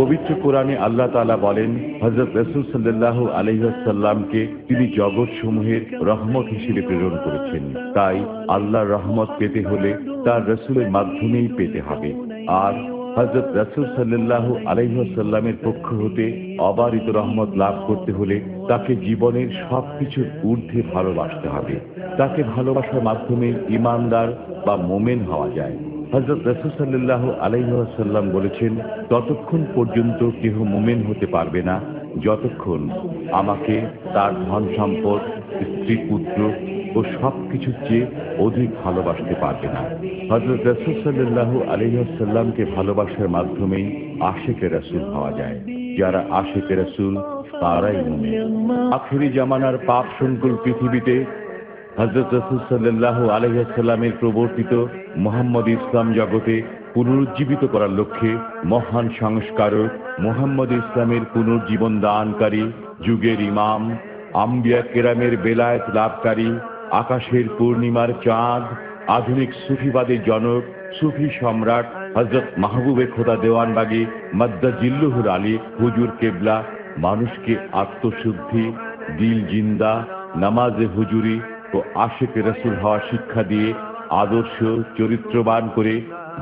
পবিত্র কোরআনে আল্লাহ তাআলা বলেন, হযরত রাসূল সাল্লাল্লাহু আলাইহি ওয়াসাল্লামকে তিনি জগৎ সমূহের রহমত হিসেবে প্রেরণ করেছেন। তাই আল্লাহর রহমত পেতে হলে তার রাসূলের মাধ্যমেই পেতে হবে। আর হযরত রাসূল সাল্লাল্লাহু আলাইহি ওয়াসাল্লামের পক্ষ হতে অবারিত রহমত লাভ করতে হলে তাকে জীবনের সবকিছুর ঊর্ধ্বে ভালোবাসতে হবে। তাকে ভালোবাসার মাধ্যমে ঈমানদার বা মুমিন হওয়া যায়। হযরত রাসূল সাল্লাল্লাহু আলাইহি ওয়াসাল্লাম বলেছেন, ততক্ষণ পর্যন্ত কেহ মুমিন হতে পারবে না যতক্ষণ আমাকে তার ধন সম্পদ, স্ত্রী পুত্র ও সবকিছুর চেয়ে অধিক ভালোবাসতে পারবে না। হযরত রাসূল সাল্লাল্লাহু আলাইহি ওয়াসাল্লামকে ভালোবাসার মাধ্যমেই আশিকে রাসূল হওয়া যায়। যারা আশিকে রাসূল তারাই মুমিন। আখিরি জামানার পাপ সংকুল পৃথিবীতে হযরত রাসূল সাল্লাল্লাহু আলাইহি ওয়াসাল্লামের প্রবর্তিত মুহাম্মদ ইসলাম জগতে পুনরুজ্জীবিত করার লক্ষ্যে মহান সংস্কারক মুহাম্মদ ইসলামের পুনর্জীবন দানকারী, যুগের ইমাম, আম্বিয়া কেরামের বেলায়েত লাভকারী, আকাশের পূর্ণিমার চাঁদ, আধুনিক সুফিবাদের জনক, সুফি সম্রাট হযরত মাহবুবে খোদা দেওয়ানবাগী মাদ্দাজিল্লুহুল আলী হুজুর কেবলা মানুষকে আত্মশুদ্ধি, দিল জিন্দা, নামাজে হুজুরি ও আশিকে রাসূল হওয়া শিক্ষা দিয়ে আদর্শ চরিত্রবান করে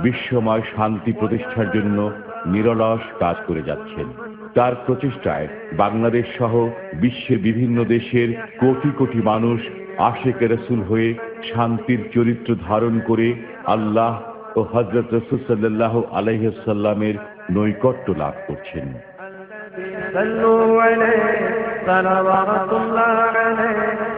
বিশ্বময় শান্তি প্রতিষ্ঠার জন্য নিরলস কাজ করে যাচ্ছেন। তার প্রচেষ্টায় বাংলাদেশ সহ বিশ্বের বিভিন্ন দেশের কোটি কোটি মানুষ আশিকে রাসূল হয়ে শান্তির চরিত্র ধারণ করে আল্লাহ ও হযরত রাসূল সাল্লাল্লাহু আলাইহি ওয়াসাল্লামের নৈকট্য লাভ করছেন। صلوا عليه صلوات الله عليه